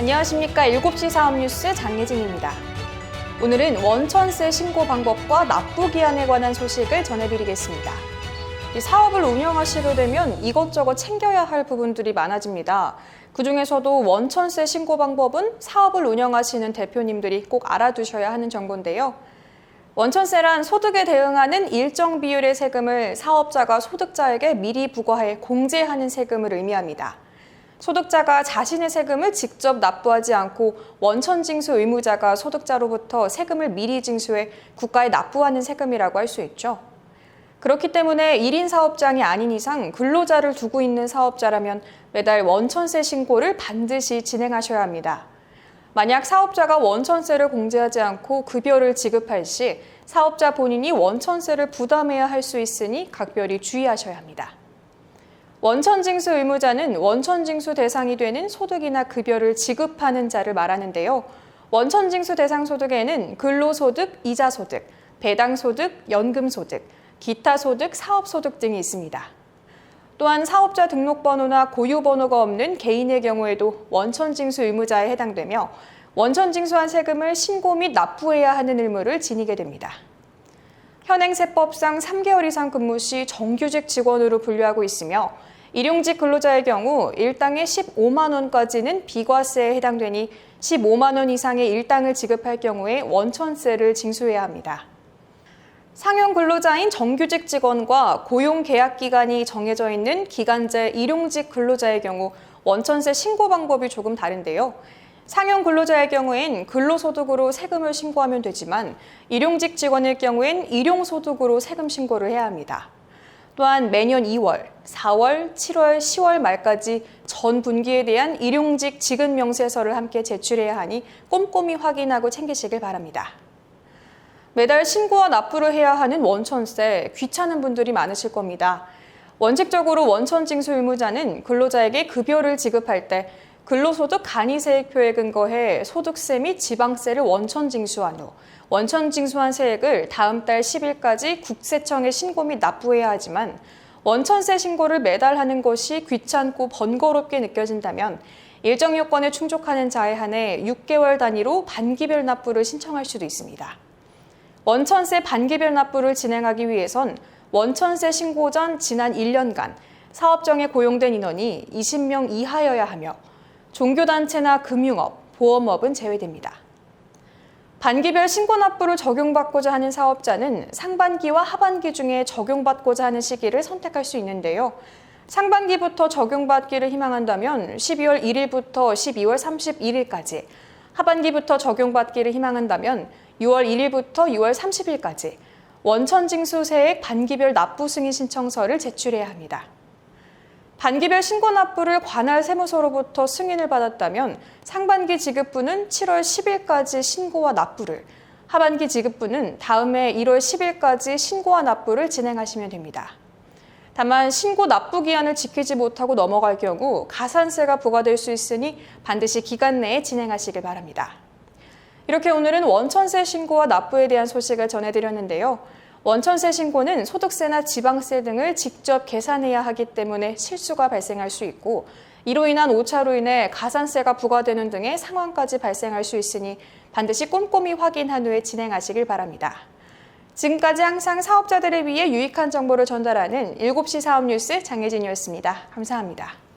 안녕하십니까. 7시 사업 뉴스 장예진입니다. 오늘은 원천세 신고 방법과 납부 기한에 관한 소식을 전해드리겠습니다. 이 사업을 운영하시게 되면 이것저것 챙겨야 할 부분들이 많아집니다. 그중에서도 원천세 신고 방법은 사업을 운영하시는 대표님들이 꼭 알아두셔야 하는 정보인데요. 원천세란 소득에 대응하는 일정 비율의 세금을 사업자가 소득자에게 미리 부과해 공제하는 세금을 의미합니다. 소득자가 자신의 세금을 직접 납부하지 않고 원천징수 의무자가 소득자로부터 세금을 미리 징수해 국가에 납부하는 세금이라고 할 수 있죠. 그렇기 때문에 1인 사업장이 아닌 이상 근로자를 두고 있는 사업자라면 매달 원천세 신고를 반드시 진행하셔야 합니다. 만약 사업자가 원천세를 공제하지 않고 급여를 지급할 시 사업자 본인이 원천세를 부담해야 할 수 있으니 각별히 주의하셔야 합니다. 원천징수 의무자는 원천징수 대상이 되는 소득이나 급여를 지급하는 자를 말하는데요. 원천징수 대상 소득에는 근로소득, 이자소득, 배당소득, 연금소득, 기타소득, 사업소득 등이 있습니다. 또한 사업자 등록번호나 고유번호가 없는 개인의 경우에도 원천징수 의무자에 해당되며 원천징수한 세금을 신고 및 납부해야 하는 의무를 지니게 됩니다. 현행세법상 3개월 이상 근무 시 정규직 직원으로 분류하고 있으며 일용직 근로자의 경우 일당의 15만 원까지는 비과세에 해당되니 15만 원 이상의 일당을 지급할 경우에 원천세를 징수해야 합니다. 상용 근로자인 정규직 직원과 고용 계약 기간이 정해져 있는 기간제 일용직 근로자의 경우 원천세 신고 방법이 조금 다른데요. 상용 근로자의 경우엔 근로소득으로 세금을 신고하면 되지만 일용직 직원의 경우엔 일용소득으로 세금 신고를 해야 합니다. 또한 매년 2월, 4월, 7월, 10월 말까지 전 분기에 대한 일용직 지급 명세서를 함께 제출해야 하니 꼼꼼히 확인하고 챙기시길 바랍니다. 매달 신고와 납부를 해야 하는 원천세, 귀찮은 분들이 많으실 겁니다. 원칙적으로 원천징수 의무자는 근로자에게 급여를 지급할 때 근로소득 간이세액표에 근거해 소득세 및 지방세를 원천징수한 후 원천징수한 세액을 다음 달 10일까지 국세청에 신고 및 납부해야 하지만 원천세 신고를 매달 하는 것이 귀찮고 번거롭게 느껴진다면 일정 요건에 충족하는 자에 한해 6개월 단위로 반기별 납부를 신청할 수도 있습니다. 원천세 반기별 납부를 진행하기 위해선 원천세 신고 전 지난 1년간 사업장에 고용된 인원이 20명 이하여야 하며 종교단체나 금융업, 보험업은 제외됩니다. 반기별 신고 납부를 적용받고자 하는 사업자는 상반기와 하반기 중에 적용받고자 하는 시기를 선택할 수 있는데요. 상반기부터 적용받기를 희망한다면 12월 1일부터 12월 31일까지, 하반기부터 적용받기를 희망한다면 6월 1일부터 6월 30일까지 원천징수 세액 반기별 납부 승인 신청서를 제출해야 합니다. 반기별 신고 납부를 관할 세무서로부터 승인을 받았다면 상반기 지급분은 7월 10일까지 신고와 납부를, 하반기 지급분은 다음해 1월 10일까지 신고와 납부를 진행하시면 됩니다. 다만 신고 납부 기한을 지키지 못하고 넘어갈 경우 가산세가 부과될 수 있으니 반드시 기간 내에 진행하시길 바랍니다. 이렇게 오늘은 원천세 신고와 납부에 대한 소식을 전해드렸는데요. 원천세 신고는 소득세나 지방세 등을 직접 계산해야 하기 때문에 실수가 발생할 수 있고 이로 인한 오차로 인해 가산세가 부과되는 등의 상황까지 발생할 수 있으니 반드시 꼼꼼히 확인한 후에 진행하시길 바랍니다. 지금까지 항상 사업자들을 위해 유익한 정보를 전달하는 7시 사업 뉴스 장예진이었습니다. 감사합니다.